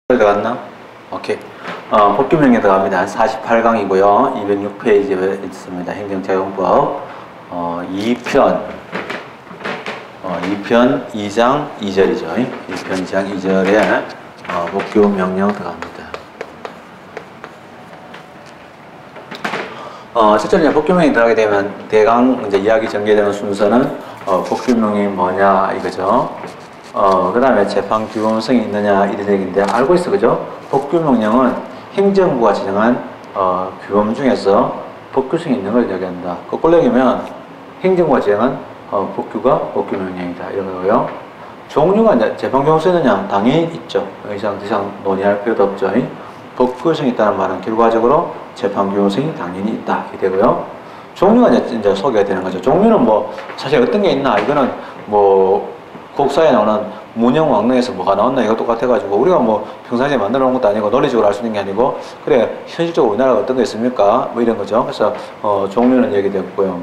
들어갔나? 오케이. 법규명령 들어갑니다. 48강이고요. 206페이지에 있습니다. 행정자용법 2편 2장 2절이죠. 2편 2장 2절에 법규명령 들어갑니다. 실제로 법규명령이 들어가게 되면 대강 이제 이야기 전개되는 순서는 법규명령이 뭐냐 이거죠. 그 다음에 재판 규범성이 있느냐 이런 얘기인데 알고 있어 그죠? 법규명령은 행정부가 지정한 규범 중에서 법규성이 있는 걸 이야기한다. 거꾸로 얘기하면 행정부가 지정한 법규가 법규명령이다 이런 거고요. 종류가 이제 재판 규범성이 있느냐 당연히 있죠. 더 이상 논의할 필요도 없죠. 법규성이 있다는 말은 결과적으로 재판 규범성이 당연히 있다 이렇게 되고요. 종류가 이제 소개가 되는 거죠. 종류는 뭐 사실 어떤 게 있나 이거는 뭐 국사에 나오는 문형왕릉에서 뭐가 나왔나 이거 똑같아가지고 우리가 뭐 평상시에 만들어 놓은 것도 아니고 논리적으로 알 수 있는 게 아니고 그래 현실적으로 우리나라가 어떤 게 있습니까? 뭐 이런 거죠. 그래서 종류는 얘기됐고요.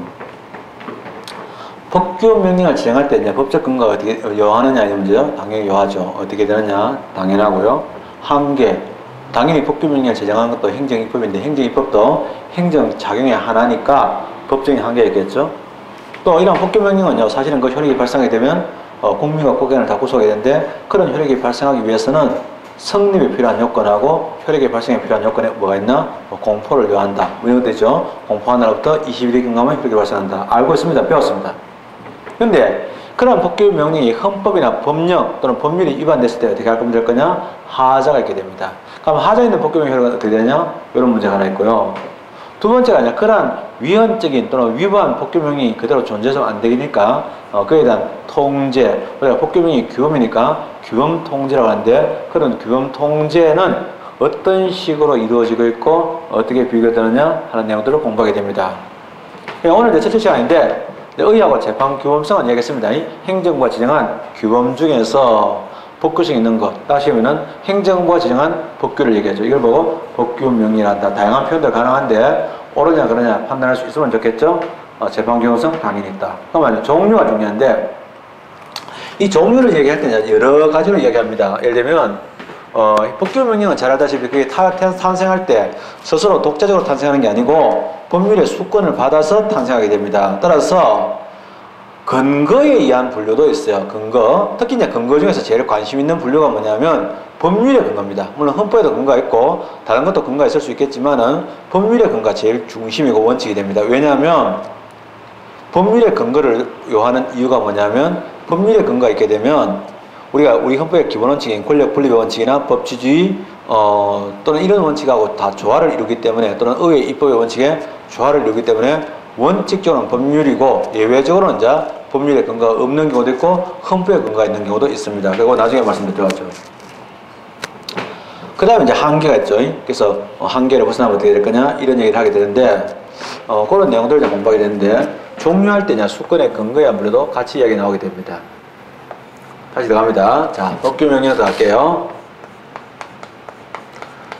법규명령을 지정할 때 이제 법적 근거가 어떻게 요하느냐 이 문제죠. 당연히 요하죠. 어떻게 되느냐 당연하고요. 한계 당연히 법규명령을 제정한 것도 행정입법인데 행정입법도 행정작용의 하나니까 법적인 한계가 있겠죠. 또 이런 법규명령은요 사실은 그 효력이 발생하게 되면 국민과 국회의원을 다 구속해야 되는데 그런 효력이 발생하기 위해서는 성립이 필요한 요건하고 효력이 발생에 필요한 요건에 뭐가 있나? 공포를 요한다. 이런 것도 있죠. 공포한 날로부터 20일이 경과하면 효력이 발생한다. 알고 있습니다. 배웠습니다. 그런데 그런 법규명령이 헌법이나 법령 또는 법률이 위반됐을 때 어떻게 할 거면 될 거냐? 하자가 있게 됩니다. 그럼 하자 있는 법규명령 효력은 어떻게 되냐? 이런 문제가 하나 있고요. 두 번째가 아니라 그러한 위헌적인 또는 위반 법규명령이 그대로 존재해서 안 되니까 그에 대한 통제, 우리가 법규명령이 규범이니까 규범 통제라고 하는데 그런 규범 통제는 어떤 식으로 이루어지고 있고 어떻게 비교되느냐 하는 내용들을 공부하게 됩니다. 오늘 첫째 시간인데 의하고 재판 규범성은 얘기했습니다. 행정부가 지정한 규범 중에서 법규성이 있는 것, 다시 하면은 행정부가 지정한 법규를 얘기하죠. 이걸 보고 법규명령이란다. 다양한 표현들 가능한데 옳으냐 그러냐 판단할 수 있으면 좋겠죠. 재판 규범성 당연히 있다. 그러면 종류가 중요한데 이 종류를 얘기할 때 여러 가지로 얘기합니다. 예를 들면 법규명령은 잘 알다시피 그게 탄생할 때 스스로 독자적으로 탄생하는 게 아니고 법률의 수권을 받아서 탄생하게 됩니다. 따라서 근거에 의한 분류도 있어요. 근거. 특히 이제 근거 중에서 제일 관심 있는 분류가 뭐냐면 법률의 근거입니다. 물론 헌법에도 근거가 있고 다른 것도 근거가 있을 수 있겠지만은 법률의 근거가 제일 중심이고 원칙이 됩니다. 왜냐하면 법률의 근거를 요하는 이유가 뭐냐면 법률의 근거가 있게 되면 우리가 우리 헌법의 기본 원칙인 권력 분립의 원칙이나 법치주의 또는 이런 원칙하고 다 조화를 이루기 때문에 또는 의회 입법의 원칙에 조화를 이루기 때문에 원칙적으로는 법률이고 예외적으로는 이제 법률의 근거가 없는 경우도 있고 헌법의 근거가 있는 경우도 있습니다. 그리고 나중에 말씀드렸죠. 그 다음에 이제 한계가 있죠. 그래서 한계를 벗어나면 어떻게 될 거냐 이런 얘기를 하게 되는데 그런 내용들을 이제 공부하게 되는데 종류할 때냐 수권의 근거에 아무래도 같이 이야기 나오게 됩니다. 다시 들어갑니다. 자, 법규명령 들어갈게요.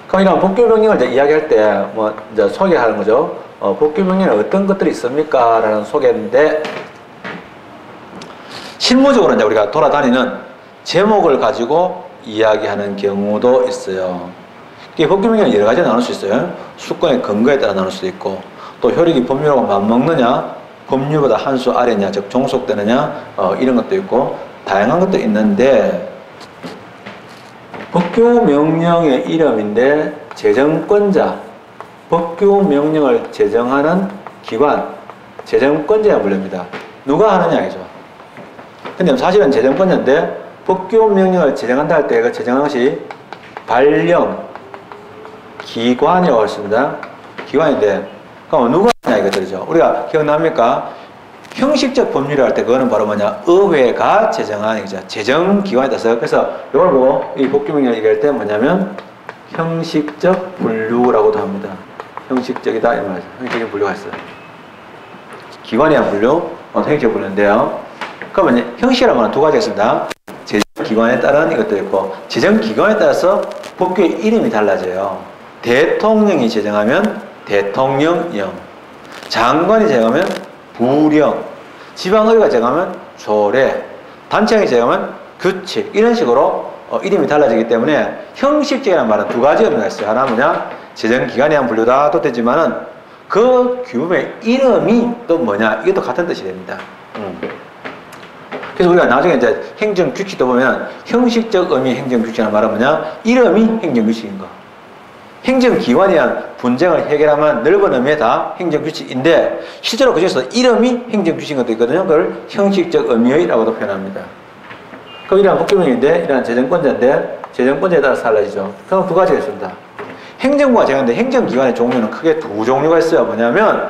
그럼 이런 법규명령을 이제 이야기할 때 뭐 이제 소개하는 거죠. 법규명령에 어떤 것들이 있습니까? 라는 소개인데 실무적으로 이제 우리가 돌아다니는 제목을 가지고 이야기하는 경우도 있어요. 이 법규명령은 여러 가지 나눌 수 있어요. 수권의 근거에 따라 나눌 수도 있고 또 효력이 법률하고 맞먹느냐 법률보다 한 수 아래냐 즉 종속되느냐 이런 것도 있고 다양한 것도 있는데 법규명령의 이름인데 제정권자 법규명령을 제정하는 기관, 제정권자가 불립니다. 누가 하느냐 이죠. 근데 사실은 제정권자인데 법규명령을 제정한다 할 때 그 제정한 것이 발령 기관이라고 했습니다. 기관인데 그럼 누가 하느냐 이것들이죠. 우리가 기억납니까? 형식적 법률을 할 때 그거는 바로 뭐냐 의회가 제정한 얘기죠. 제정기관이 돼서 그래서 이걸 보고 이 법규명령을 얘기할 때 뭐냐면 형식적 분류라고도 합니다. 형식적이다 이 말이죠. 형식적 분류가 있어요. 기관이란 분류, 형식적 분류인데요. 그러면 형식이라는 건 두 가지가 있습니다. 제정기관에 따른 이것도 있고 제정기관에 따라서 법규의 이름이 달라져요. 대통령이 제정하면 대통령령, 장관이 제정하면 부령, 지방의회가 제정하면 조례, 단체장이 제정하면 규칙 이런 식으로 이름이 달라지기 때문에 형식적이라는 말은 두 가지 의미가 있어요. 하나는 뭐냐? 재정기관에 한 분류다도 되지만은 그 규범의 이름이 또 뭐냐? 이것도 같은 뜻이 됩니다. 그래서 우리가 나중에 이제 행정규칙도 보면 형식적 의미의 행정규칙이라는 말은 뭐냐? 이름이 행정규칙인 거. 행정기관에 대한 분쟁을 해결하면 넓은 의미의 다 행정규칙인데 실제로 그중에서 이름이 행정규칙인 것도 있거든요. 그걸 형식적 의미의라고도 표현합니다. 그럼 이러한 법규명인데 이러한 재정권자인데 재정권자에 따라서 달라지죠. 그럼 두 가지가 있습니다. 행정부가 정하는데 행정기관의 종류는 크게 두 종류가 있어요. 뭐냐면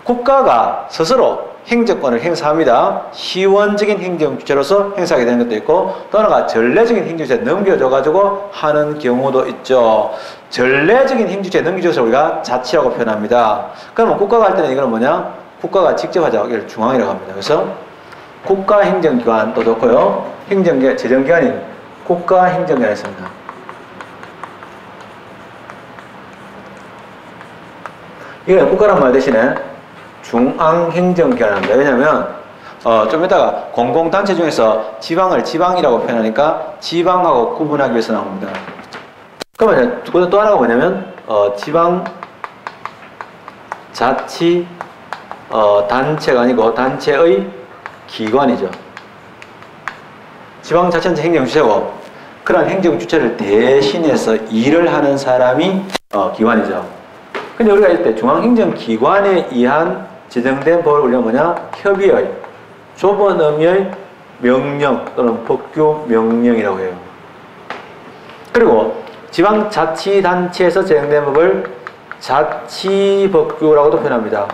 국가가 스스로 행정권을 행사합니다. 시원적인 행정주체로서 행사하게 되는 것도 있고 또 하나가 전례적인 행정주체에 넘겨줘가지고 하는 경우도 있죠. 전례적인 행정주체에 넘겨줘서 우리가 자치라고 표현합니다. 그러면 국가가 할 때는 이거는 뭐냐? 국가가 직접 하자고 이걸 중앙이라고 합니다. 그래서 국가행정기관도 좋고요. 재정기관인 국가행정기관이 있습니다. 이거는 국가란 말 대신에 중앙행정기관입니다. 왜냐하면 좀 이따가 공공단체 중에서 지방을 지방이라고 표현하니까 지방하고 구분하기 위해서 나옵니다. 그러면 또 하나가 뭐냐면 지방자치 단체가 아니고 단체의 기관이죠. 지방자치단체 행정주체고 그런 행정주체를 대신해서 일을 하는 사람이 기관이죠. 근데 우리가 이때 중앙행정기관에 의한 제정된 법을 우리가 뭐냐? 협의의 좁은 의미의 명령 또는 법규 명령이라고 해요. 그리고 지방자치단체에서 제정된 법을 자치법규라고도 표현합니다.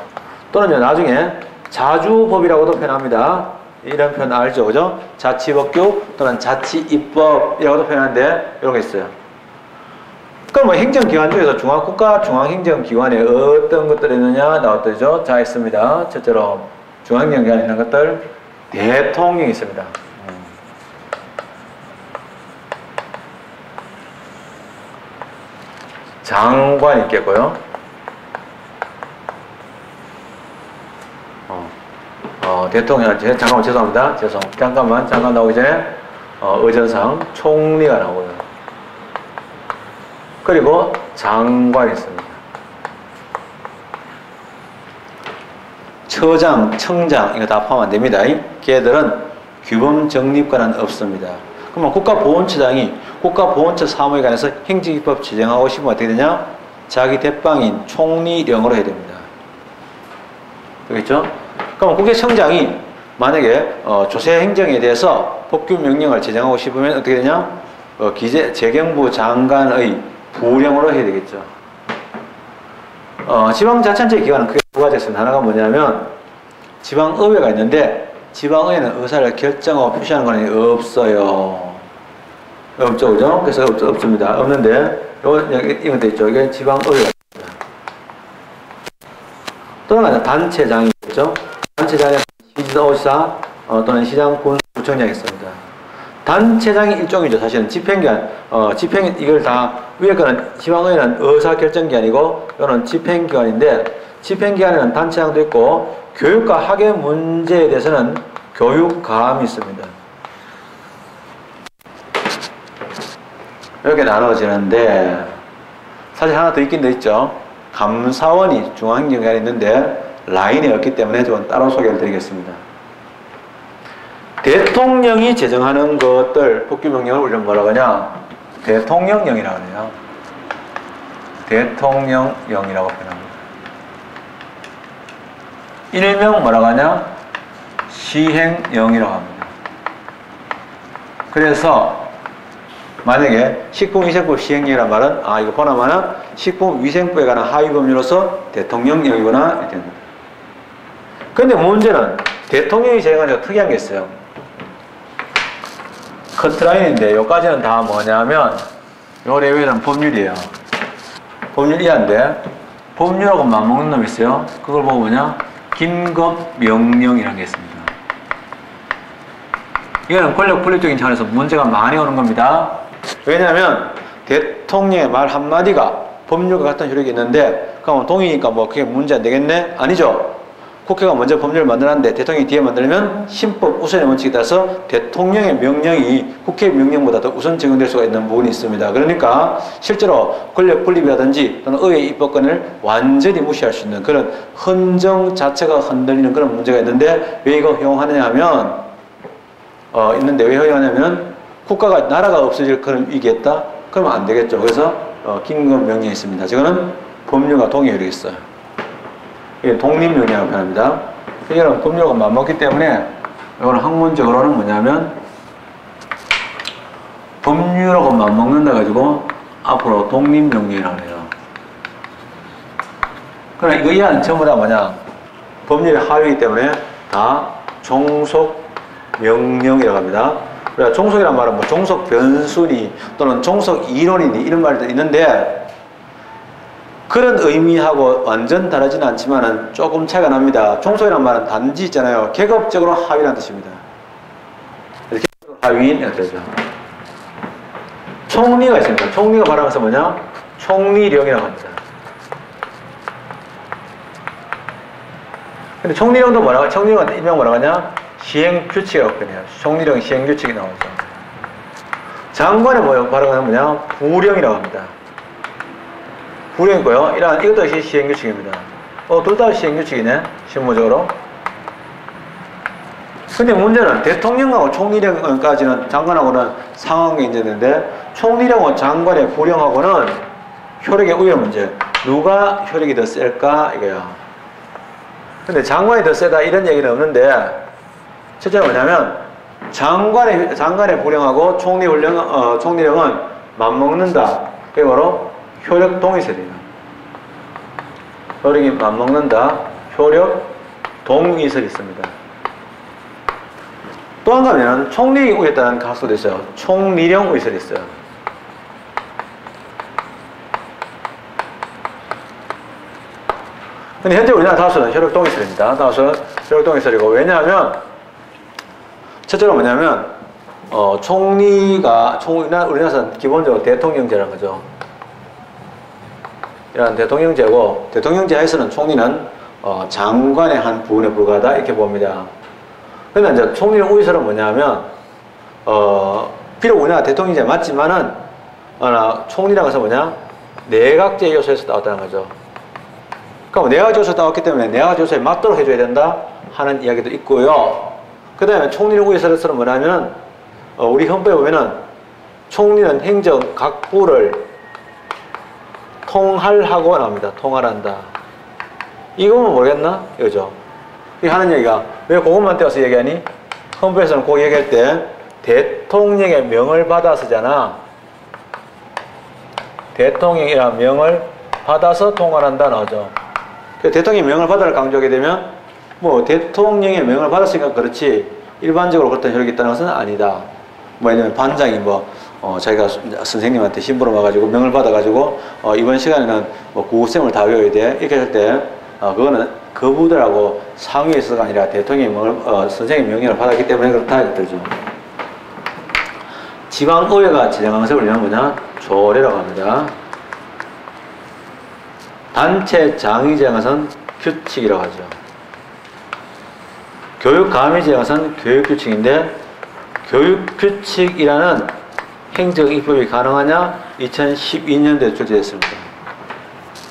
또는 나중에 자주법이라고도 표현합니다. 이런 표현 알죠? 그죠? 자치법규 또는 자치입법이라고도 표현하는데 이런 게 있어요. 그럼 뭐 행정기관 중에서 국가 중앙행정기관에 어떤 것들이 있느냐 나왔더죠. 자, 있습니다. 첫째로 중앙행정기관에 있는 것들 대통령이 있습니다. 장관이 있겠고요. 대통령, 잠깐만 죄송합니다. 잠깐 나오기 전에 의전상 총리가 나오고요. 그리고 장관이 있습니다. 처장, 청장 이거 다 포함 안 됩니다. 걔들은 규범 정립과는 없습니다. 그러면 국가보훈처장이 국가보훈처 사무에 관해서 행정입법 제정하고 싶으면 어떻게 되냐? 자기 대빵인 총리령으로 해야 됩니다. 되겠죠? 그럼 국회청장이 만약에 조세행정에 대해서 법규 명령을 제정하고 싶으면 어떻게 되냐? 재경부 장관의 부령으로 해야 되겠죠. 지방자치단체 기관은 크게 두 가지 있습니다. 하나가 뭐냐면 지방의회가 있는데 지방의회는 의사를 결정하고 표시하는 건 없어요. 없죠, 그죠? 그래서 없습니다. 없는데 이건 돼 있죠. 이게 지방의회가 있습니다. 또 하나는 단체장이 있죠. 단체장에 시도지사 또는 시장군 구청장이 있습니다. 단체장이 일종이죠. 사실은 집행기관, 이걸 다 위에 거는 지방의회는 의사결정기관이고 이거는 집행기관인데 집행기관에는 단체장도 있고 교육과 학예 문제에 대해서는 교육감이 있습니다. 이렇게 나눠지는데 사실 하나 더 있긴 더 있죠. 감사원이 중앙행정기관에 있는데 라인이 없기 때문에 좀 따로 소개를 드리겠습니다. 대통령이 제정하는 것들 법규명령을 우리는 뭐라고 하냐? 대통령령이라고 해요. 대통령령이라고 표현합니다. 일명 뭐라고 하냐? 시행령이라고 합니다. 그래서 만약에 식품위생법 시행령이란 말은 이거 보나마는 식품위생법에 관한 하위법률로서 대통령령이구나 이렇게 됩니다. 근데 문제는 대통령이 제정하는 특이한 게 있어요. 커트라인인데 여기까지는 다 뭐냐면 요 레벨은 법률이에요. 법률 이하인데 법률하고 맞먹는 놈이 있어요. 그걸 보고 뭐냐? 긴급명령이라는 게 있습니다. 이거는 권력 분립적인 차원에서 문제가 많이 오는 겁니다. 왜냐하면 대통령의 말 한마디가 법률과 같은 효력이 있는데 그럼 동의니까 뭐 그게 문제 안 되겠네? 아니죠. 국회가 먼저 법률을 만들었는데 대통령이 뒤에 만들면 신법 우선의 원칙에 따라서 대통령의 명령이 국회의 명령보다 더 우선 적용될 수가 있는 부분이 있습니다. 그러니까 실제로 권력 분립이라든지 또는 의회 입법권을 완전히 무시할 수 있는 그런 헌정 자체가 흔들리는 그런 문제가 있는데 왜 이거 허용하느냐 하면 있는데 왜 허용하냐면 국가가 나라가 없어질 그런 위기에 있다? 그러면 안 되겠죠. 그래서 긴급 명령이 있습니다. 저거는 법률과 동의율이 있어요. 이게 독립명령이라고 표현합니다. 이거는 법률과 맞먹기 때문에 이거는 학문적으로는 뭐냐면 법률하고 맞먹는다 가지고 앞으로 독립명령이라고 해요. 그러나 이거 이하는 전부 다 뭐냐 법률의 하위이기 때문에 다 종속명령이라고 합니다. 우리가 종속이란 말은 뭐 종속 변수니 또는 종속 이론이니 이런 말도 있는데 그런 의미하고 완전 다르지는 않지만은 조금 차이가 납니다. 종속이란 말은 단지 있잖아요. 계급적으로 하위라는 뜻입니다. 계급적으로 하위인 이렇게 되죠. 총리가 있습니다. 총리가 말하면서 뭐냐? 총리령이라고 합니다. 근데 총리령도 뭐라고? 총리령은 일명 뭐라고 하냐? 시행규칙이라고 표현해요. 총리령 시행규칙이 나오죠. 장관의 발언은 뭐냐? 부령이라고 합니다. 부령이고요. 이것도 역시 시행규칙입니다. 둘 다 시행규칙이네. 실무적으로. 근데 문제는 대통령하고 총리령까지는 장관하고는 상황이 있는데 총리령하고 장관의 부령하고는 효력의 우열 문제. 누가 효력이 더 셀까? 이거야. 근데 장관이 더 세다 이런 얘기는 없는데 실제로 뭐냐면 장관의 부령하고 총리령은 맞먹는다. 그게 바로 효력 동의설이에요. 효력이 맞먹는다. 효력 동의설이 있습니다. 또 한 가지는 총리 우위에 따른 가수도 있어요. 총리령 우위설이 있어요. 근데 현재 우리나라 다수는 효력 동의설입니다. 다수는 효력 동의설이고 왜냐하면 첫째로 뭐냐면 우리나라에서는 기본적으로 대통령제라는 거죠. 이런 대통령제고 대통령제 하에서는 총리는 장관의 한 부분에 불과하다 이렇게 봅니다. 그런데 이제 총리령 우위설은 뭐냐면 비록 우리나라 대통령제 맞지만은 총리라고 해서 뭐냐 내각제 요소에서 나왔다는 거죠. 그럼 내각제 요소에서 나왔기 때문에 내각제 요소에 맞도록 해줘야 된다 하는 이야기도 있고요. 그 다음에 총리령 우위설에서는 뭐냐면 우리 헌법에 보면은 총리는 행정 각 부를 통할하고 나옵니다. 통할한다. 이거면 모르겠나? 이거죠. 이 하는 얘기가 왜 그것만 떼어서 얘기하니? 헌법에서는 그 얘기할 때 대통령의 명을 받아서잖아. 대통령이란 명을 받아서 통할한다 나오죠. 대통령의 명을 받아를 강조하게 되면 뭐 대통령의 명을 받았으니까 그렇지 일반적으로 그렇다는 효력이 있다는 것은 아니다. 뭐 예를 들면 반장이 자기가 선생님한테 심부름 와가지고 명을 받아가지고 이번 시간에는 뭐 구급생을 다 외워야 돼 이렇게 할 때 그거는 그부들하고 상위에 있어서가 아니라 대통령의 명을 선생의 명령을 받았기 때문에 그렇다 이거죠. 지방의회가 제정한 것을 우리는 뭐냐 조례라고 합니다. 단체 장이 제정한 것은 규칙이라고 하죠. 교육감이 제정한 것은 교육규칙인데 교육규칙이라는 행정 입법이 가능하냐? 2012년도에 출제됐습니다.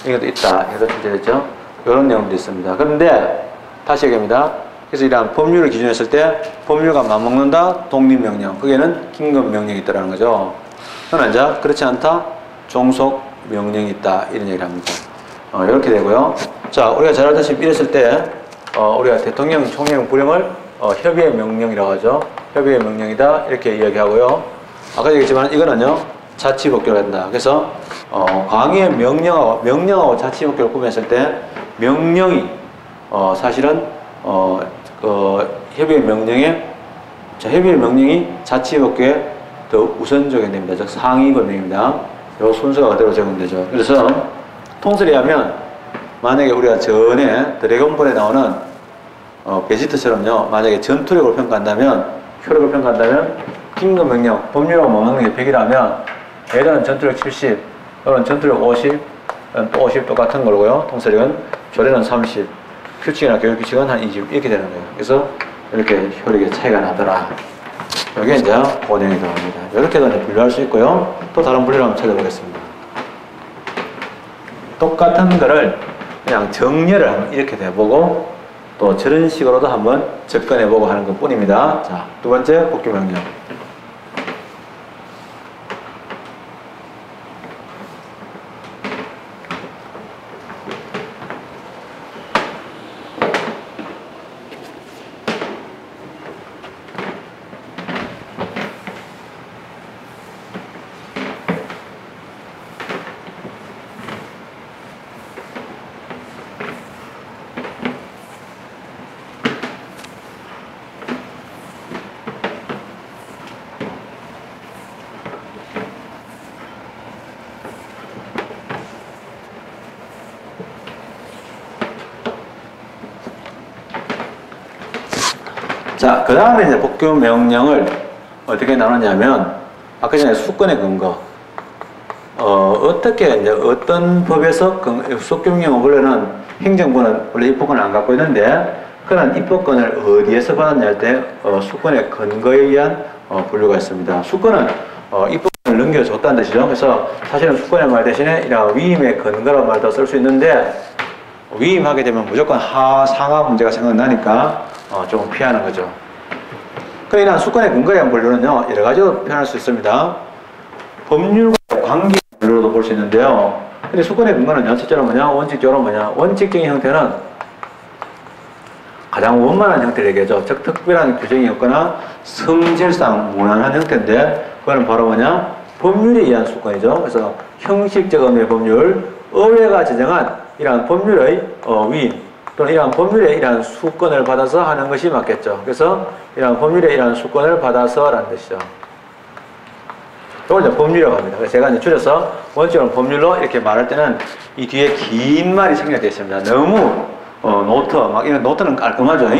이것도 있다. 이것도 출제됐죠. 이런 내용도 있습니다. 그런데 다시 얘기합니다. 그래서 이러한 법률을 기준했을 때 법률과 맞먹는다. 독립명령. 거기에는 긴급명령이 있다는 거죠. 그러나 이제 그렇지 않다. 종속명령이 있다. 이런 얘기를 합니다. 이렇게 되고요. 자, 우리가 잘 알다시피 이랬을 때 우리가 대통령, 총령, 부령을 협의의 명령이라고 하죠. 협의의 명령이다. 이렇게 이야기하고요. 아까 얘기했지만 이거는요 자치법규로 한다. 그래서 강의의 명령하고 자치법규를 구분했을 때 명령이 사실은 협의의 명령이 자치법규에 더 우선적이 됩니다. 즉 상위 법령입니다. 이 순서가 그대로 적용되죠. 그래서 통설에 하면 만약에 우리가 전에 드래곤볼에 나오는 베지터처럼요 만약에 전투력을 평가한다면 효력을 평가한다면 긴급명령, 법률하고 맞먹는 게 100이라면 얘들은 전투력 70, 또는 전투력 50, 또 50 똑같은 거고요. 통설력은 조례는 30. 규칙이나 교육 규칙은 한 20 이렇게 되는 거예요. 그래서 이렇게 효력의 차이가 나더라. 이게 이제 고정이 들어갑니다. 이렇게도 이제 분류할 수 있고요. 또 다른 분류를 한번 찾아보겠습니다. 똑같은 거를 그냥 정렬을 한번 이렇게 해보고 또 저런 식으로도 한번 접근해보고 하는 것 뿐입니다. 자, 두 번째 복귀 명령. 자, 그 다음에 이제 복귀 명령을 어떻게 나누냐면, 아까 전에 수권의 근거. 어떻게, 이제 어떤 법에서 복귀 명령은 원래는 행정부는 원래 입법권을 안 갖고 있는데, 그런 입법권을 어디에서 받았냐 할 때, 수권의 근거에 의한 분류가 있습니다. 수권은 입법권을 넘겨줬다는 뜻이죠. 그래서 사실은 수권의 말 대신에 이런 위임의 근거라는 말도 쓸 수 있는데, 위임하게 되면 무조건 상하 문제가 생각나니까 조금 피하는 거죠. 그러나 수권의 근거에 대한 분류는요, 여러 가지로 표현할 수 있습니다. 법률과 관계 분류로도 볼 수 있는데요. 근데 수권의 근거는요, 첫째로 뭐냐, 원칙적으로 뭐냐, 원칙적인 형태는 가장 원만한 형태를 얘기하죠. 즉, 특별한 규정이 없거나 성질상 무난한 형태인데, 그거는 바로 뭐냐, 법률에 의한 수권이죠. 그래서 형식적 의미의 법률, 의회가 제정한 이러한 법률의 위임 또는 이러한 법률에 이러한 수권을 받아서 하는 것이 맞겠죠. 그래서 이러한 법률에 이러한 수권을 받아서 라는 뜻이죠. 이걸 이제 법률이라고 합니다. 그래서 제가 이제 줄여서 원칙으로 법률로 이렇게 말할 때는 이 뒤에 긴 말이 생략되어 있습니다. 너무 노트, 막 이런 노트는 깔끔하죠.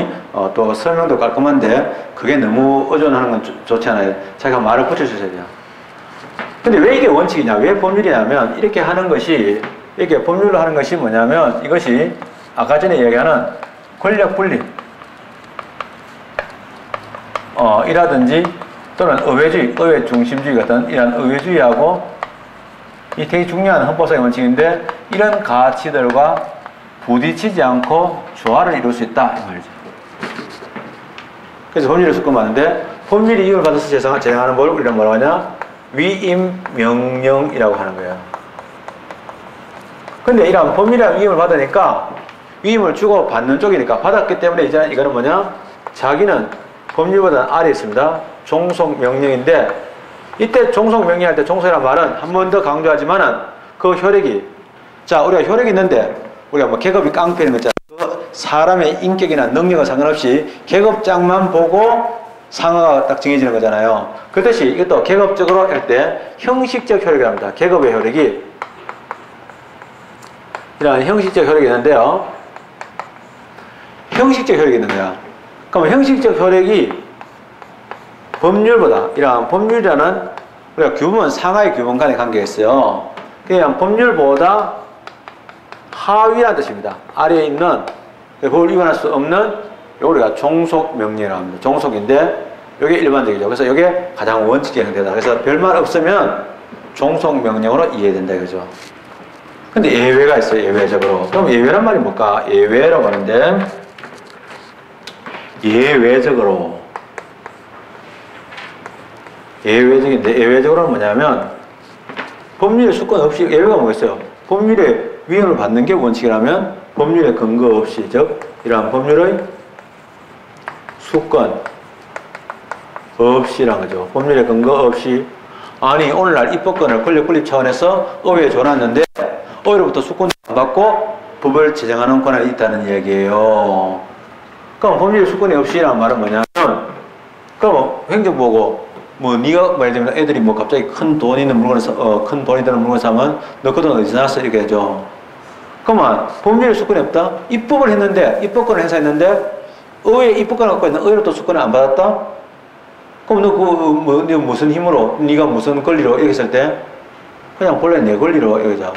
또 설명도 깔끔한데 그게 너무 의존하는 건 좋지 않아요. 자기가 말을 붙여주셔야 돼요. 근데 왜 이게 원칙이냐, 왜 법률이냐면 이렇게 하는 것이, 이렇게 법률로 하는 것이 뭐냐면 이것이 아까 전에 얘기하는 권력 분립 이라든지 또는 의회주의, 의회 중심주의 같은 이런 의회주의하고 이 되게 중요한 헌법상의 원칙인데 이런 가치들과 부딪히지 않고 조화를 이룰 수 있다 이 말이죠. 그래서 법률을 수권받는데 법률이 이임을 받아서 제정하는 걸 우리는 뭐라고 하냐, 위임 명령이라고 하는 거예요. 근데 이런 법률이랑 위임을 받으니까 위임을 주고 받는 쪽이니까 받았기 때문에 이제 이거는 뭐냐, 자기는 법률보다 아래에 있습니다. 종속명령인데 이때 종속명령할 때 종속이라는 말은 한 번 더 강조하지만은 그 효력이, 자 우리가 효력이 있는데 우리가 뭐 계급이 깡패는 거 있잖아요. 그 사람의 인격이나 능력과 상관없이 계급장만 보고 상하가 딱 정해지는 거잖아요. 그렇듯이 이것도 계급적으로 할 때 형식적 효력이랍니다. 계급의 효력이 이런 형식적 효력이 있는데요. 형식적 효력이 있는 거야. 그럼 형식적 효력이 법률보다, 이러한 법률이라는 우리가 규범은 상하의 규범 간의 관계가 있어요. 그냥 법률보다 하위라는 뜻입니다. 아래에 있는, 그걸 위반할 수 없는, 이걸 우리가 종속명령이라고 합니다. 종속인데 이게 일반적이죠. 그래서 이게 가장 원칙적 형태다. 그래서 별말 없으면 종속명령으로 이해된다 이거죠. 근데 예외가 있어요. 예외적으로. 그럼 예외란 말이 뭘까? 예외라고 하는데 예외적인데 예외적으로는 뭐냐면 법률의 수권 없이, 예외가 뭐겠어요? 법률의 위임을 받는 게 원칙이라면 법률의 근거 없이, 즉 이러한 법률의 수권 없이란 거죠. 법률의 근거 없이, 아니 오늘날 입법권을 권력 분립 차원에서 의회에 줘놨는데 의회로부터 수권을 안 받고 법을 제정하는 권한이 있다는 이야기예요. 그럼 법률 수권이 없이라는 말은 뭐냐면, 그럼 행정부고 뭐 네가 예를 들면 애들이 뭐 갑자기 큰 돈 있는 물건을 큰 돈이 드는 물건을 사면 너 그 돈 어디서 났어 이렇게 하죠. 그러면 법률 수권이 없다. 입법을 했는데, 입법권을 행사했는데 의회 입법권을 갖고 있는 의회로부터 수권을 안 받았다. 그럼 너 네 무슨 힘으로, 네가 무슨 권리로 이렇게 했을 때 그냥 본래 내 권리로 이거죠.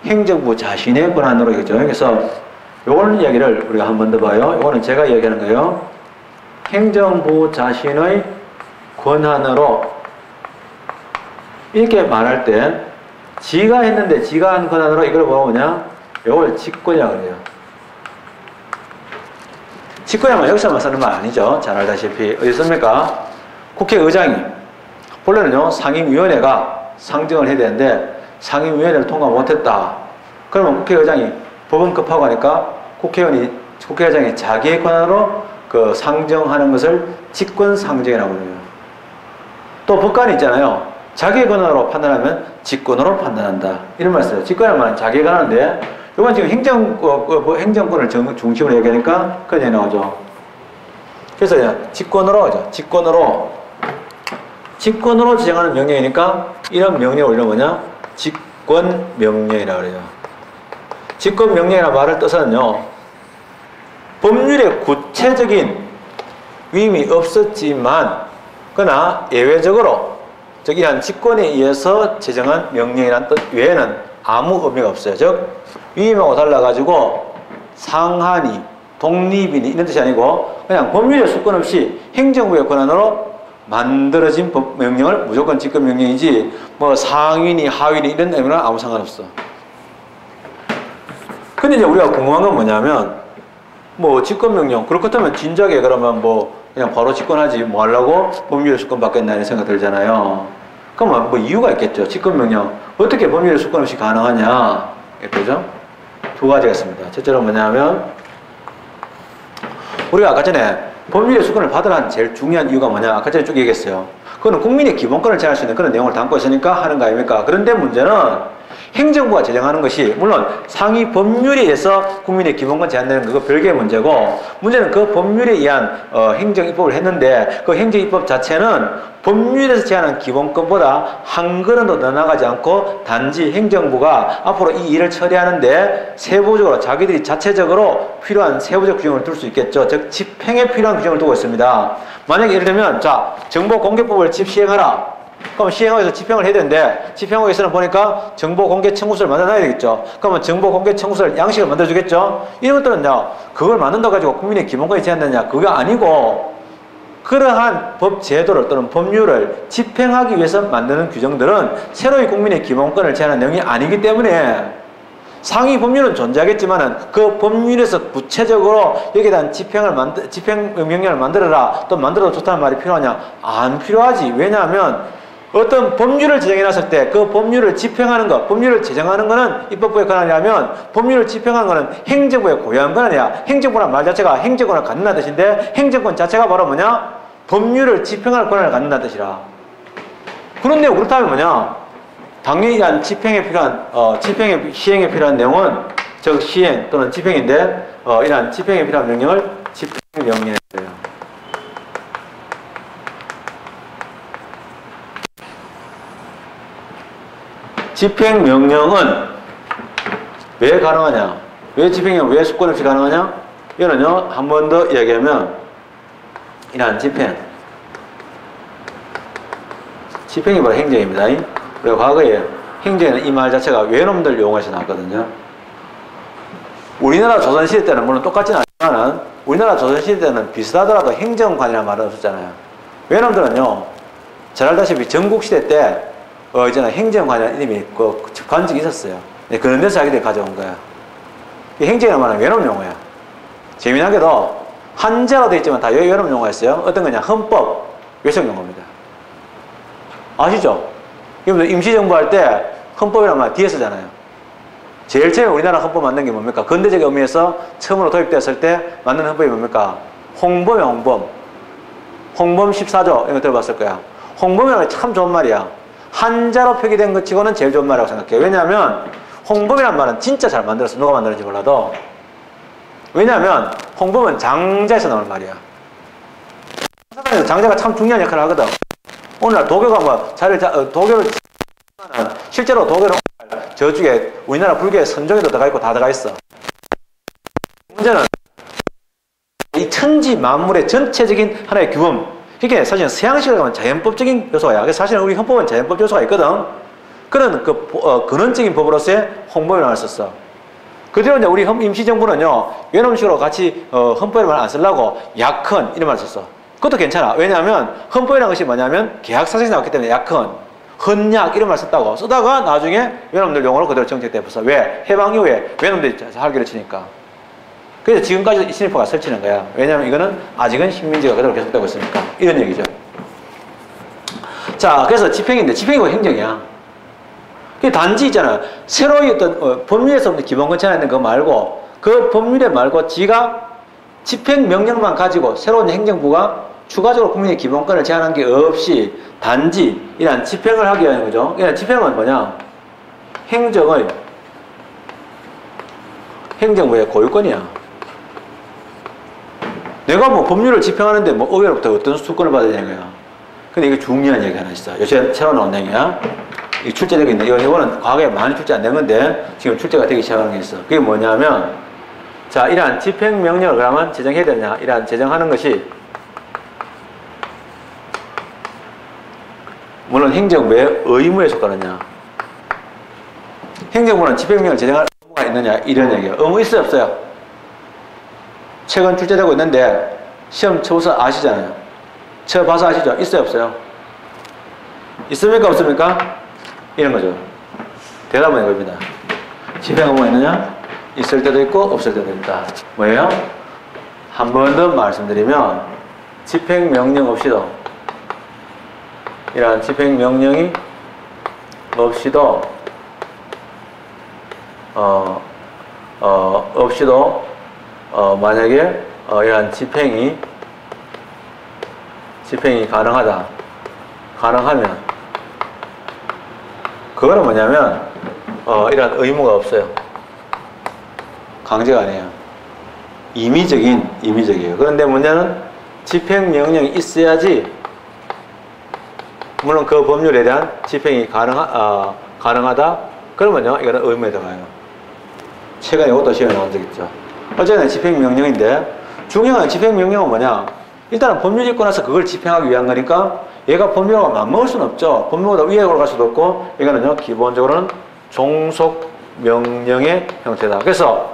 행정부 자신의 권한으로 이거죠. 그래서 요거는 이야기를 우리가 한 번 더 봐요. 요거는 제가 이야기하는 거예요. 행정부 자신의 권한으로 이렇게 말할 때 지가 했는데 지가 한 권한으로 이걸 뭐냐? 요걸 직권이라고 그래요. 직권이야만 여기서만 쓰는 말 아니죠. 잘 알다시피 어디 씁니까? 국회의장이 원래는요 상임위원회가 상정을 해야 되는데 상임위원회를 통과 못했다. 그러면 국회의장이 법원 급하고 하니까 국회의장이 자기의 권한으로 그 상정하는 것을 직권상정이라고 해요. 또 법관이 있잖아요. 자기의 권한으로 판단하면 직권으로 판단한다. 이런 말을 써요. 직권이란 말은 자기의 권한인데 이건 지금 행정권을 중심으로 얘기하니까 그런 얘기 나오죠. 그래서 직권으로 하죠. 직권으로 지정하는 명령이니까 이런 명령을 이런 뭐냐? 직권명령이라고 그래요. 직권명령이라는 말을 뜻은요. 법률에 구체적인 위임이 없었지만 그러나 예외적으로 이러한 직권에 의해서 제정한 명령이라는 뜻 외에는 아무 의미가 없어요. 즉 위임하고 달라가지고 상한이, 독립이니 이런 뜻이 아니고 그냥 법률에 수권 없이 행정부의 권한으로 만들어진 명령을 무조건 직권명령이지 뭐 상위니 하위니 이런 의미는 아무 상관없어. 근데 이제 우리가 궁금한 건 뭐냐면 뭐 직권명령 그렇다면 진작에 그러면 뭐 그냥 바로 직권하지 뭐 하려고 법률의 수권 받겠나 이런 생각 들잖아요. 그러면 뭐 이유가 있겠죠. 직권명령 어떻게 법률의 수권 없이 가능하냐 그죠? 두 가지가 있습니다. 첫째로 뭐냐면 우리가 아까 전에 법률의 수권을 받으라는 제일 중요한 이유가 뭐냐 아까 전에 쭉 얘기했어요. 그거는 국민의 기본권을 제한할 수 있는 그런 내용을 담고 있으니까 하는 거 아닙니까? 그런데 문제는 행정부가 제정하는 것이 물론 상위 법률에 의해서 국민의 기본권 제한되는 그거 별개의 문제고 문제는 그 법률에 의한 행정입법을 했는데 그 행정입법 자체는 법률에서 제한한 기본권보다 한 걸음도 더 나가지 않고 단지 행정부가 앞으로 이 일을 처리하는데 세부적으로 자기들이 자체적으로 필요한 세부적 규정을 둘 수 있겠죠. 즉 집행에 필요한 규정을 두고 있습니다. 만약에 예를 들면 자 정보공개법을 시행하라. 그럼 시행하기 위해서 집행을 해야 되는데 집행하기 위해서는 보니까 정보공개 청구서를 만들어놔야 되겠죠. 그러면 정보공개 청구서를 양식을 만들어주겠죠. 이런 것들은요. 그걸 만든다 가지고 국민의 기본권이 제한되느냐 그게 아니고 그러한 법 제도를 또는 법률을 집행하기 위해서 만드는 규정들은 새로이 국민의 기본권을 제한하는 내용이 아니기 때문에 상위 법률은 존재하겠지만은 그 법률에서 구체적으로 여기에 대한 집행 명령을 만들어라 또 만들어도 좋다는 말이 필요하냐 안 필요하지. 왜냐하면 어떤 법률을 제정해놨을 때 그 법률을 집행하는 것, 법률을 제정하는 것은 입법부의 권한이라면 법률을 집행하는 것은 행정부의 고유한 권한이야. 행정부란 말 자체가 행정권을 갖는다는 뜻인데 행정권 자체가 바로 뭐냐? 법률을 집행할 권한을 갖는다는 뜻이라. 그런데 그렇다면 뭐냐? 당연히 이러한 집행에 필요한, 시행에 필요한 내용은 즉 시행 또는 집행인데 이러한 집행에 필요한 명령을 집행명령이라고 해요. 집행명령은 왜 가능하냐? 왜 집행명령, 왜 수권 없이 가능하냐? 이거는요, 한 번 더 이야기하면, 이러한 집행이 바로 행정입니다. 우리가 과거에 행정에는 이 말 자체가 외놈들 용어에서 나왔거든요. 우리나라 조선시대 때는 물론 똑같지는 않지만, 우리나라 조선시대 때는 비슷하더라도 행정관이라는 말은 없었잖아요. 외놈들은요, 잘 알다시피 전국시대 때, 이제는 행정관이라는 이름이 관직이 있었어요. 그런 데서 자기들이 가져온 거야. 행정이라는 말은 외놈 용어야. 재미나게도 한자로 되어 있지만 다 외놈 용어였어요. 어떤 거냐? 헌법, 외석 용어입니다. 아시죠? 임시정부 할 때 헌법이라는 말 뒤에 쓰잖아요. 제일 처음에 우리나라 헌법 만든 게 뭡니까? 근대적 의미에서 처음으로 도입되었을 때 만든 헌법이 뭡니까? 홍범이야, 홍범. 홍범 14조, 이거 들어봤을 거야. 홍범이라는 게 참 좋은 말이야. 한자로 표기된 것 치고는 제일 좋은 말이라고 생각해요. 왜냐하면 홍범이란 말은 진짜 잘 만들었어. 누가 만들었는지 몰라도. 왜냐하면 홍범은 장자에서 나오는 말이야. 사상에서 장자가 참 중요한 역할을 하거든. 오늘날 도교가 뭐 도교를 실제로 도교는 저쪽에 우리나라 불교의 선종에도 들어가 있고 다 들어가 있어. 문제는 이 천지 만물의 전체적인 하나의 규범. 이게 사실은 서양식으로 가면 자연법적인 요소야. 그래서 사실은 우리 헌법은 자연법 요소가 있거든. 그런 근원적인 법으로서의 홍범이라는 걸 썼어. 그대로 이제 우리 임시정부는요, 외놈식으로 같이, 헌법에 말 안 쓰려고 약헌, 이런 말 썼어. 그것도 괜찮아. 왜냐하면, 헌법이라는 것이 뭐냐면, 계약사실이 나왔기 때문에 약헌, 헌약, 이런 말 썼다고. 쓰다가 나중에 외놈들 용어로 그대로 정책돼버렸어. 왜? 해방 이후에 외놈들이 살기를 치니까. 그래서 지금까지 신입법가 설치는 거야. 왜냐하면 이거는 아직은 식민지가 그대로 계속되고 있으니까. 이런 얘기죠. 자, 그래서 집행인데, 집행이고 행정이야. 단지 있잖아. 새로이 어떤 법률에서 기본 권한이 있는 거 말고, 그 법률에 말고 지가 집행 명령만 가지고 새로운 행정부가 추가적으로 국민의 기본권을 제한한 게 없이 단지 이런 집행을 하기 위한 거죠. 이런 집행은 뭐냐? 행정부의 고유권이야. 내가 뭐 법률을 집행하는데 뭐 의회로부터 어떤 수권을 받아야 되는 거야. 근데 이게 중요한 얘기 하나 있어. 요새 새로 나온 얘기야. 이 출제되고 있네. 이거는 과거에 많이 출제 안 된 건데 지금 출제가 되기 시작하는 게 있어. 그게 뭐냐면, 자, 이러한 집행명령을 그러면 제정해야 되냐? 이러한 제정하는 것이 물론 행정부의 의무에 속하느냐? 행정부는 집행명령을 제정할 의무가 있느냐? 이런 얘기예요. 의무 있어요, 없어요? 최근 출제되고 있는데 시험 쳐봐서 아시잖아요. 쳐봐서 아시죠? 있어요, 없어요? 있습니까, 없습니까? 이런 거죠. 대답은 이겁니다. 집행 의무가 있느냐? 있을 때도 있고 없을 때도 있다. 뭐예요? 한 번 더 말씀드리면 집행명령 없이도 이러한 집행명령이 없이도 만약에 이러한 집행이 가능하면 그거는 뭐냐면 이러한 의무가 없어요. 강제가 아니에요. 임의적이에요. 그런데 문제는 집행명령이 있어야지 물론 그 법률에 대한 집행이 가능하다? 그러면요, 이거는 의무에 들어가요. 최근에 이것도 시험에 나온 적 있죠. 어쨌든 집행명령인데, 중요한 집행명령은 뭐냐? 일단은 법률이 있고 나서 그걸 집행하기 위한 거니까 얘가 법률하고 맞먹을 수는 없죠. 법률보다 위에 올라갈 수도 없고, 이거는요, 기본적으로는 종속명령의 형태다. 그래서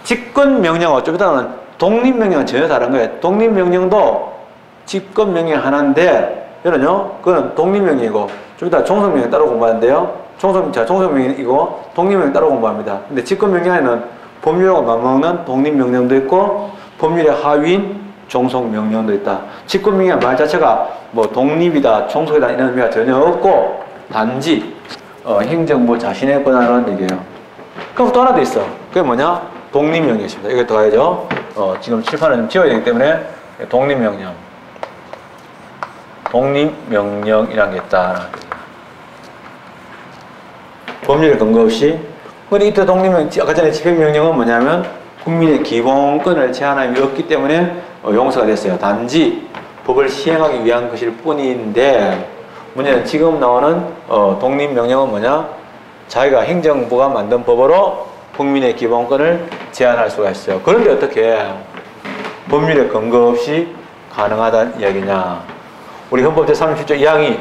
집권명령은 좀 이따는 독립명령은 전혀 다른 거예요. 독립명령도 집권명령 하나인데, 이거는요, 그거는 독립명령이고, 좀 이따 종속명령 따로 공부하는데요. 종속명령이고, 독립명령 따로 공부합니다. 근데 집권명령에는 법률하고 맞먹는 독립명령도 있고, 법률의 하위인 종속명령도 있다. 집권명령 말 자체가 뭐 독립이다, 종속이다 이런 의미가 전혀 없고, 단지, 행정부 자신의 권한이라는 얘기예요. 그럼 또 하나 더 있어. 그게 뭐냐? 독립명령이 있습니다. 이거 더 가야죠. 지금 칠판을 좀 지워야 되기 때문에, 독립명령. 독립명령이라는 게 있다. 법률 근거 없이. 근데 이때 독립명령, 아까 전에 집행명령은 뭐냐면 국민의 기본권을 제한함이 없기 때문에 용서가 됐어요. 단지 법을 시행하기 위한 것일 뿐인데, 문제는 지금 나오는 독립명령은 뭐냐? 자기가 행정부가 만든 법으로 국민의 기본권을 제한할 수가 있어요. 그런데 어떻게 법률의 근거 없이 가능하다는 이야기냐? 우리 헌법 제37조 2항이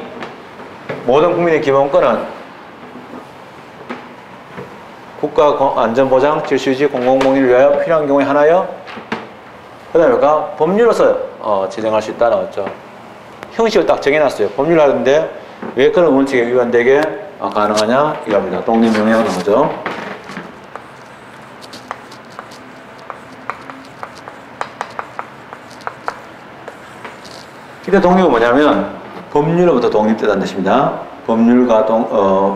모든 국민의 기본권은 국가 안전보장, 질서유지, 공공복리를 위하여 필요한 경우에 하나여 그 다음에 법률로서 제정할 수 있다 나왔죠. 형식을 딱 정해놨어요. 법률 하는데 왜 그런 원칙에 위반되게 가능하냐 이겁니다. 독립명령 나오죠. 이때 독립은 뭐냐면 법률로부터 독립되다는 뜻입니다. 법률과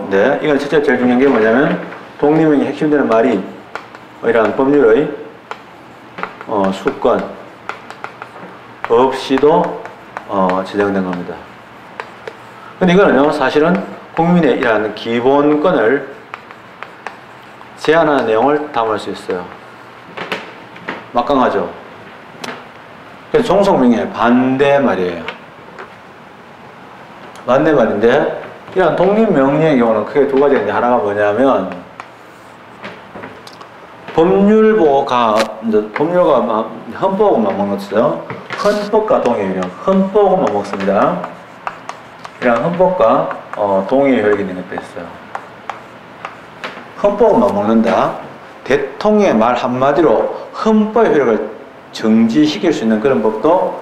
네, 이건 진짜 제일 중요한 게 뭐냐면 독립명령의 핵심되는 말이 이러한 법률의 수권 없이도 제정된 겁니다. 근데 이거는요, 사실은 국민의 이러한 기본권을 제한하는 내용을 담을 수 있어요. 막강하죠. 그래서 종속명령의 반대 말이에요. 반대 말인데, 이런 독립명령의 경우는 크게 두 가지가 있는데, 하나가 뭐냐면, 법률과 헌법하고 맞먹었어요. 헌법과 동의효력. 헌법하고 맞먹습니다. 이런 헌법과 동의효력이 있는 것도 있어요. 헌법하고 맞먹는다. 대통령의 말 한마디로 헌법의 효력을 정지시킬 수 있는 그런 법도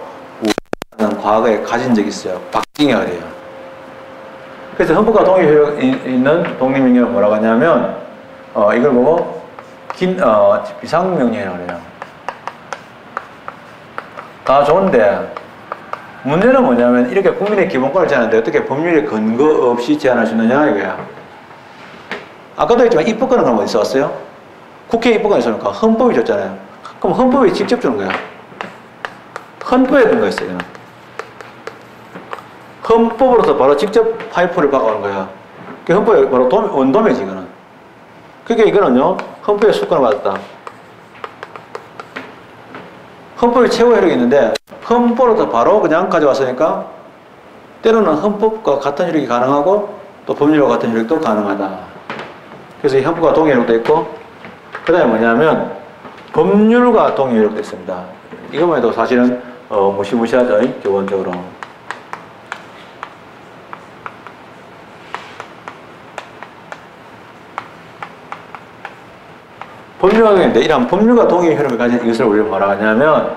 우리나라는 과거에 가진 적이 있어요. 박정희가 그래요. 그래서 헌법과 동의 효력이 있는 독립명령을 뭐라고 하냐면 이걸 보고 비상명령이라고 그래요. 다 좋은데 문제는 뭐냐면 이렇게 국민의 기본권을 제한하는데 어떻게 법률의 근거 없이 제한할 수 있느냐 이거야. 아까도 했지만 입법권은 그럼 어디서 왔어요? 국회에 입법권이 있으니까 헌법이 줬잖아요. 그럼 헌법이 직접 주는 거야. 헌법에 근거했어요. 이거는. 헌법으로서 바로 직접 파이프를 박아오는 거야. 그 헌법에 바로 원도매지 이거는. 그게 이거는요 헌법의 수권을 받았다. 헌법이 최고 효력이 있는데 헌법으로부터 바로 그냥 가져왔으니까 때로는 헌법과 같은 효력이 가능하고 또 법률과 같은 효력도 가능하다. 그래서 이 헌법과 동의 효력도 있고 그 다음에 뭐냐면 법률과 동의 효력도 있습니다. 이것만 해도 사실은 무시무시하죠. 기본적으로. 법률과 동의인데 이러한 법률과 동의 효력을 가진 이것을 우리가 뭐라고 하냐면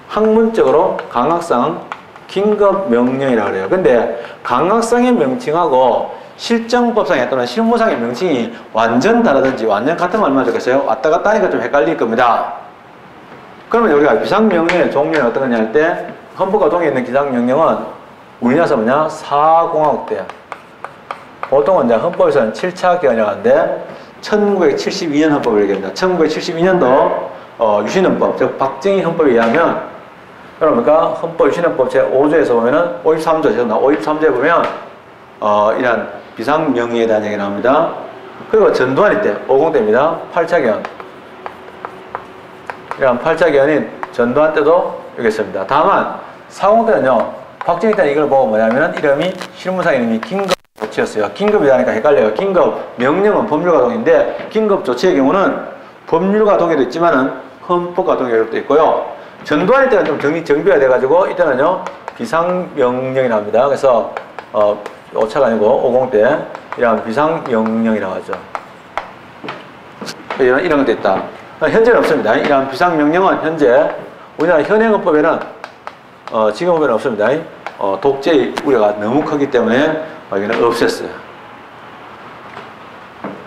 학문적으로 강학상 긴급명령이라고 그래요. 근데 강학상의 명칭하고 실정법상의 또는 실무상의 명칭이 완전 다르든지 완전 같은 말만 적겠어요? 왔다 갔다 하니까 좀 헷갈릴 겁니다. 그러면 우리가 비상명령의 종류는 어떤 거냐 할 때 헌법과 동의에 있는 비상명령은 우리나라에서 뭐냐? 사공화국 때 보통은 이제 헌법에서는 7차 개헌이라는데 1972년 헌법을 얘기합니다. 1972년도 유신헌법, 즉 박정희 헌법에 의하면 그러니까 헌법 유신헌법 제5조에서 보면은 53조, 53조에 보면 이러한 비상명령에 대한 얘기 나옵니다. 그리고 전두환이 때 50대입니다. 8차 개헌. 이러한 8차 개헌인 전두환 때도 여기 있습니다. 다만 40 때는요. 박정희 때는 이걸 보고 뭐냐면 이름이 실무상 이름이 긴급 조치였어요. 긴급이라니까 헷갈려요. 긴급 명령은 법률과 동의인데 긴급 조치의 경우는 법률과 동의도 있지만은 헌법과 동의도 있고요. 전두환 때는 좀 정비가 돼가지고 이때는요 비상명령이 나옵니다. 그래서 5차가 아니고 50 때 이런 비상명령이라고 하죠. 이런 것도 있다. 현재는 없습니다. 이런 비상명령은 현재 우리나라 현행헌법에는 지금 법에는 없습니다. 독재의 우려가 너무 크기 때문에 이거는 없앴어요.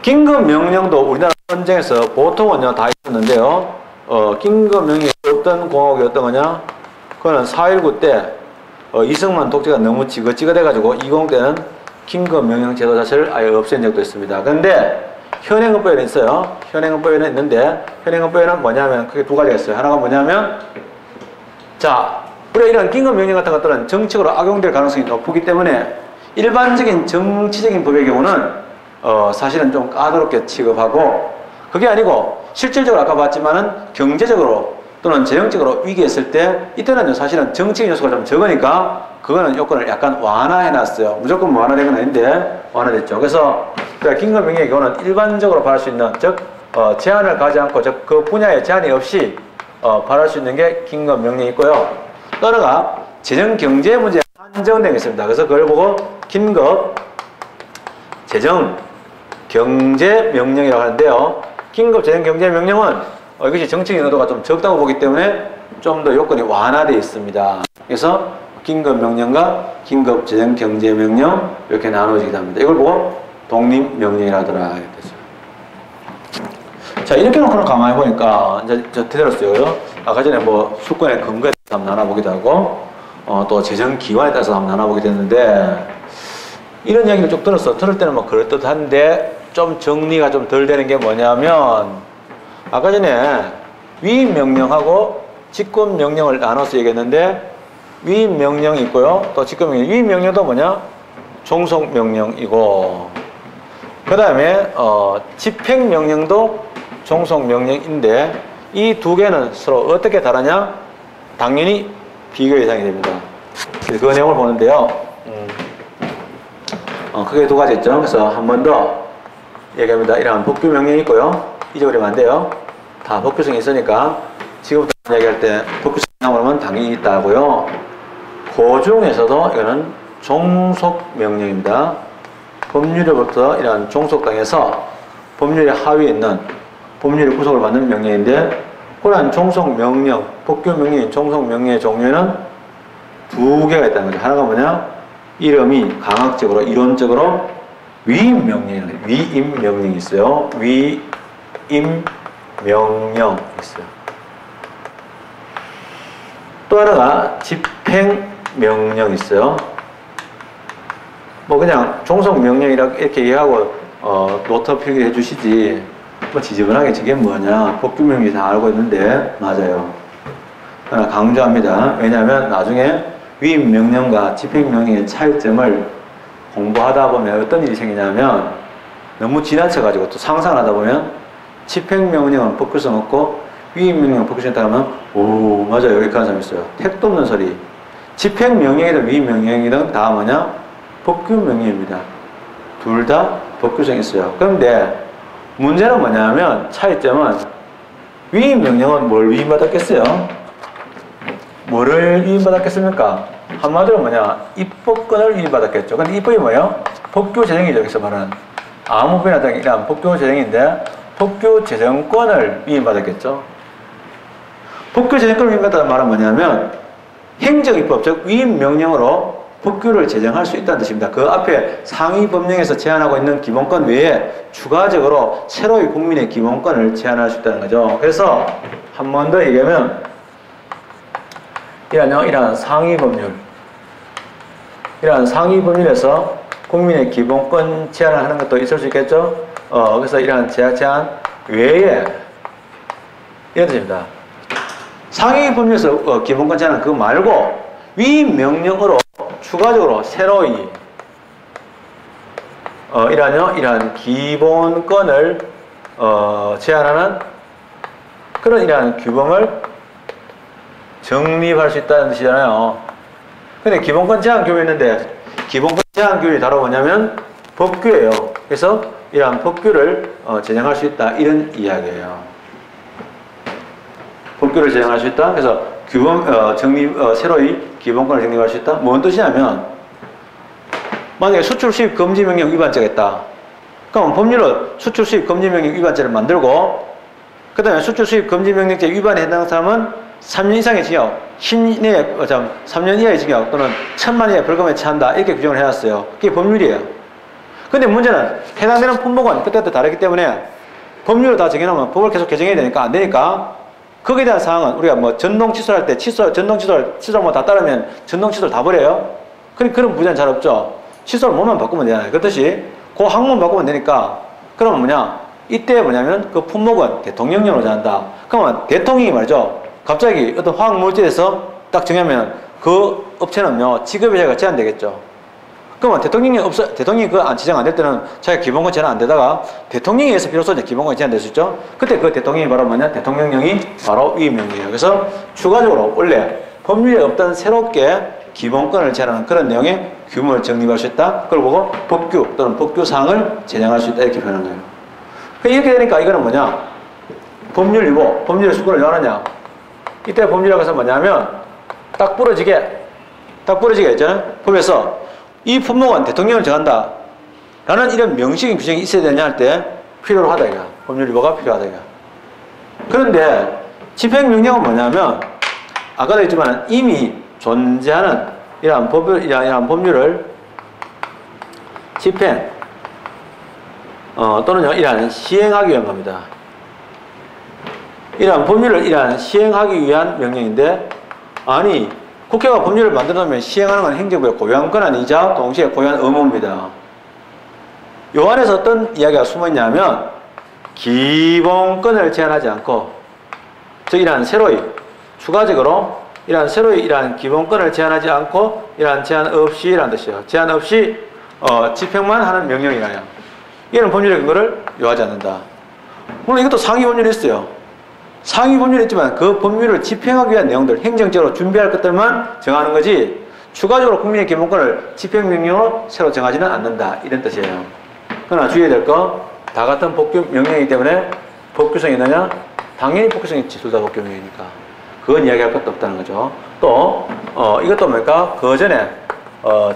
긴급명령도 우리나라 헌정에서 보통은요 다 있었는데요. 긴급명령이 없던 공화국이 어떤 거냐? 그거는 4.19 때 이승만 독재가 너무 지긋지긋해가지고 20 때는 긴급명령 제도 자체를 아예 없앤 적도 있습니다. 그런데 현행헌법에는 있어요. 현행헌법에는 있는데 현행헌법에는 뭐냐면 크게 두 가지가 있어요. 하나가 뭐냐면 자 우리가 이런 긴급명령 같은 것들은 정책으로 악용될 가능성이 높기 때문에 일반적인 정치적인 법의 경우는 사실은 좀 까다롭게 취급하고 그게 아니고 실질적으로 아까 봤지만은 경제적으로 또는 재정적으로 위기했을 때 이때는 사실은 정치적 요소가 좀 적으니까 그거는 요건을 약간 완화해놨어요. 무조건 완화된 건 아닌데 완화됐죠. 그래서 긴급명령의 경우는 일반적으로 발할 수 있는 즉 제한을 가지 않고 즉 그 분야에 제한이 없이 발할 수 있는 게 긴급명령이 있고요. 또 하나가 재정 경제 문제에 한정되어 있습니다. 그래서 그걸 보고 긴급 재정 경제 명령이라고 하는데요. 긴급 재정 경제 명령은 이것이 정치적 의도가 좀 적다고 보기 때문에 좀 더 요건이 완화되어 있습니다. 그래서 긴급 명령과 긴급 재정 경제 명령 이렇게 나눠지기도 합니다. 이걸 보고 독립 명령이라더라. 자 이렇게 놓고는 가만히 보니까 이제 저 되들었어요. 아까 전에 뭐 수권의 근거에 따라서 한번 나눠보기도 하고 또 재정 기관에 따라서 한번 나눠보게 됐는데 이런 이야기를 쭉 들을 때는 뭐 그럴듯한데 좀 정리가 좀 덜 되는 게 뭐냐면 아까 전에 위임 명령하고 직권 명령을 나눠서 얘기했는데 위임 명령이 있고요. 또 직권 명령. 위임 명령도 뭐냐? 종속 명령이고 그 다음에 집행 명령도 종속 명령인데 이 두 개는 서로 어떻게 다르냐? 당연히 비교 예상이 됩니다. 그 내용을 보는데요. 크게 두 가지 있죠. 그래서 한 번 더 얘기합니다. 이러한 법규 명령이 있고요. 잊어버리면 안 돼요. 다 법규성이 있으니까 지금부터 얘기할 때 법규성 나오면 당연히 있다고요. 그 중에서도 이거는 종속 명령입니다. 법률로부터 이러한 종속당해서 법률의 하위에 있는 법률의 구속을 받는 명령인데, 그러한 종속명령, 법규명령인 종속명령의 종류는 두 개가 있다는 거죠. 하나가 뭐냐? 이름이 강학적으로, 이론적으로 위임명령이 있어요. 위임명령 있어요. 또 하나가 집행명령이 있어요. 뭐 그냥 종속명령이라고 이렇게 얘기하고 노트 필기해 주시지, 뭐 지저분하게 저게 뭐냐, 법규명령이 다 알고 있는데, 맞아요. 그러나 강조합니다. 왜냐하면 나중에 위임명령과 집행명령의 차이점을 공부하다 보면 어떤 일이 생기냐면, 너무 지나쳐가지고 또 상상을 하다 보면 집행명령은 법규성 없고 위임명령은 법규성 있다 하면, 오 맞아요, 여기 가는 사람 있어요. 택도 없는 소리. 집행명령이든 위임명령이든 다 뭐냐? 법규명령입니다. 둘 다 법규성이 있어요. 그런데 문제는 뭐냐면, 차이점은 위임명령은 뭘 위임받았겠어요? 뭐를 위임받았겠습니까? 한마디로 뭐냐? 입법권을 위임받았겠죠. 근데 입법이 뭐예요? 법규 제정이죠. 여기서 말하는 아무 법이나 이런 법규 제정인데, 법규 제정권을 위임받았겠죠. 법규 제정권을 위임받았다는 말은 뭐냐면, 행정입법, 즉 위임명령으로 법규를 제정할 수 있다는 뜻입니다. 그 앞에 상위 법령에서 제한하고 있는 기본권 외에 추가적으로 새로이 국민의 기본권을 제한할 수 있다는 거죠. 그래서 한 번 더 얘기하면, 이러한 상위 법률에서 국민의 기본권 제한을 하는 것도 있을 수 있겠죠. 그래서 이러한 제한 외에 이런 뜻입니다. 상위 법률에서 기본권 제한은 그거 말고 위임명령으로 추가적으로 새로이 이러한 기본권을 제한하는 그런 이러한 규범을 정립할 수 있다는 뜻이잖아요. 근데 기본권 제한 규범이 있는데, 기본권 제한 규범이 바로 뭐냐면 법규예요. 그래서 이러한 법규를 제정할 수 있다, 이런 이야기예요. 법규를 제정할 수 있다. 그래서 규범 새로이 기본권을 정립할 수 있다. 뭔 뜻이냐면, 만약에 수출 수입 금지 명령 위반죄가 있다. 그럼 법률로 수출 수입 금지 명령 위반죄를 만들고, 그 다음에 수출 수입 금지 명령죄 위반에 해당하는 사람은 3년 이상의 징역, 3년 이하의 징역 또는 1,000만 이하의 벌금에 처한다, 이렇게 규정을 해놨어요. 그게 법률이에요. 근데 문제는 해당되는 품목은 그때부터 다르기 때문에 법률을 다 정해놓으면 법을 계속 개정해야 되니까 안 되니까, 거기에 대한 사항은 우리가 뭐 전동 칫솔 할 때 전동 칫솔 뭐 다 따르면 전동 칫솔 다 버려요. 그런 문제는 잘 없죠. 칫솔 뭐만 바꾸면 되잖아요. 그렇듯이 그 항문 바꾸면 되니까, 그러면 뭐냐, 이때 뭐냐면 그 품목은 대통령령으로 정한다. 그러면 대통령이 말이죠, 갑자기 어떤 화학물질에서 딱 정하면 그 업체는요, 지급의제가 제한되겠죠. 그러면 대통령이 그거 지정 안 될 때는 자기가 기본권 제한 안 되다가 대통령에 의해서 비로소 이제 기본권이 제한될 수 있죠. 그때 그 대통령이 바로 뭐냐, 대통령령이 바로 위임명령이에요. 그래서 추가적으로 원래 법률에 없던 새롭게 기본권을 제한하는 그런 내용의 규범을 정립할 수 있다. 그걸 보고 법규 또는 법규사항을 제정할 수 있다, 이렇게 표현한 거예요. 이렇게 되니까 이거는 뭐냐, 법률이고, 법률의 수권을 왜 하느냐, 이때 법률이라고 해서 뭐냐면 딱 부러지게 했잖아요. 법에서 이 품목은 대통령을 정한다 라는 이런 명식인 규정이 있어야 되냐 할 때 필요로 하다, 이거 법률위보가 필요하다, 이거. 그런데 집행명령은 뭐냐면, 아까도 했지만 이미 존재하는 이러한 법률을 집행 또는 이러한 시행하기 위한 겁니다. 이러한 법률을 시행하기 위한 명령인데, 아니 국회가 법률을 만들어 놓으면 시행하는 건 행정부의 고유한 권한이자 동시에 고유한 의무입니다. 요 안에서 어떤 이야기가 숨어 있냐면, 기본권을 제한하지 않고, 즉 이러한 새로이 추가적으로 이러한 기본권을 제한하지 않고, 이러한 제한 없이라는 뜻이에요. 제한 없이 집행만 하는 명령이라요. 이런 법률의 근거를 요하지 않는다. 물론 이것도 상위 법률이 있어요. 상위 법률이 있지만 그 법률을 집행하기 위한 내용들, 행정적으로 준비할 것들만 정하는 거지, 추가적으로 국민의 기본권을 집행명령으로 새로 정하지는 않는다, 이런 뜻이에요. 그러나 주의해야 될 거, 다 같은 법규 명령이기 때문에 법규성이 있느냐? 당연히 법규성이 있지, 둘 다 법규 명령이니까. 그건 이야기할 것도 없다는 거죠. 또 이것도 뭡니까? 그 전에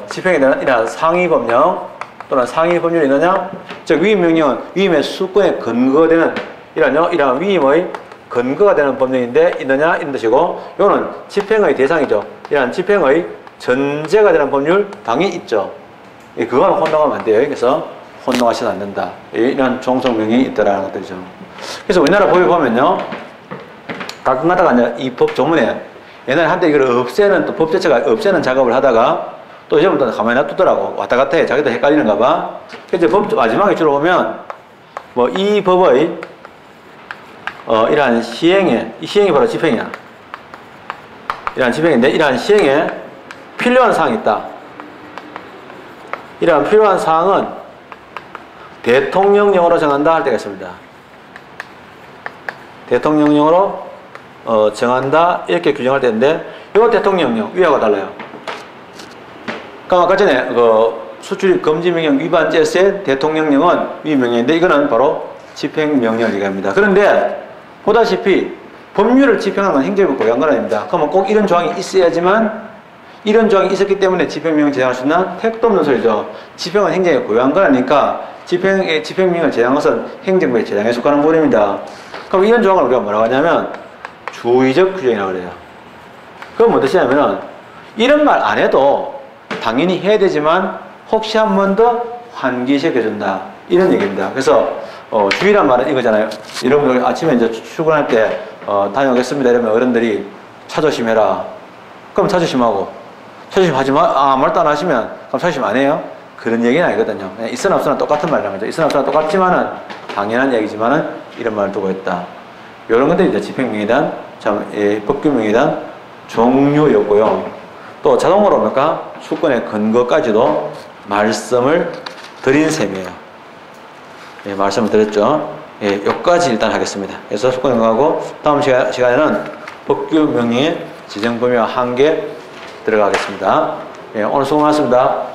집행에 대한 이러한 상위 법령 또는 상위 법률이 있느냐? 즉 위임명령은 위임의 수권에 근거되는 이러한 위임의 근거가 되는 법령인데 있느냐 이런 뜻이고, 요거는 집행의 대상이죠. 이러한 집행의 전제가 되는 법률 당연히 있죠. 그거는 혼동하면 안 돼요. 그래서 혼동하시면 안 된다. 이런 종속명령이 있다라는 것들이죠. 그래서 우리나라 법에 보면요, 가끔가다가 이제 이 법 조문에 옛날에 한때 이걸 없애는, 또 법 자체가 없애는 작업을 하다가 또 이제부터 가만히 놔두더라고. 왔다 갔다 해. 자기도 헷갈리는가 봐. 그래서 법 마지막에 주로 보면 뭐 이 법의 이러한 시행에, 이 시행이 바로 집행이야. 이러한 집행인데, 이러한 시행에 필요한 사항이 있다. 이러한 필요한 사항은 대통령령으로 정한다 할 때가 있습니다. 대통령령으로 정한다 이렇게 규정할 때인데, 이거 대통령령 위하고 달라요. 그러니까 아까 전에 수출입 금지 명령 위반죄세 대통령령은 위명령인데, 이거는 바로 집행명령을 얘기합니다. 그런데 보다시피 법률을 집행하는 건 행정부 고유한 건 아닙니다. 그러면 꼭 이런 조항이 있어야지만, 이런 조항이 있었기 때문에 집행명령을 제정할 수 있나? 택도 없는 소리죠. 집행은 행정에 고유한 거라니까 집행명령을 제정한 것은 행정부의 제정에 속하는 부분입니다. 그럼 이런 조항을 우리가 뭐라고 하냐면 주의적 규정이라고 그래요. 그건 뭔 뜻이냐면은 이런 말 안 해도 당연히 해야 되지만 혹시 한 번 더 환기시켜준다 이런 얘기입니다. 그래서 주의란 말은 이거잖아요. 여러분들 아침에 이제 출근할 때 다녀오겠습니다 이러면 어른들이 차 조심해라. 그럼 차 조심하고, 차 조심하지 마, 아무 말도 안 하시면 그럼 차 조심 안 해요? 그런 얘기는 아니거든요. 있으나 없으나 똑같은 말이라는 거죠. 있으나 없으나 똑같지만은 당연한 얘기지만은 이런 말을 두고 있다. 이런 것들이 이제 집행명령에 대한 법규명령에 대한 종류였고요. 또 자동으로 뭡니까? 수권의 근거까지도 말씀을 드린 셈이에요. 말씀을 드렸죠. 여기까지 일단 하겠습니다. 그래서 수권 근거하고 다음 시간에는 법규명령의 지정범위와 한계 들어가겠습니다. 오늘 수고 많았습니다.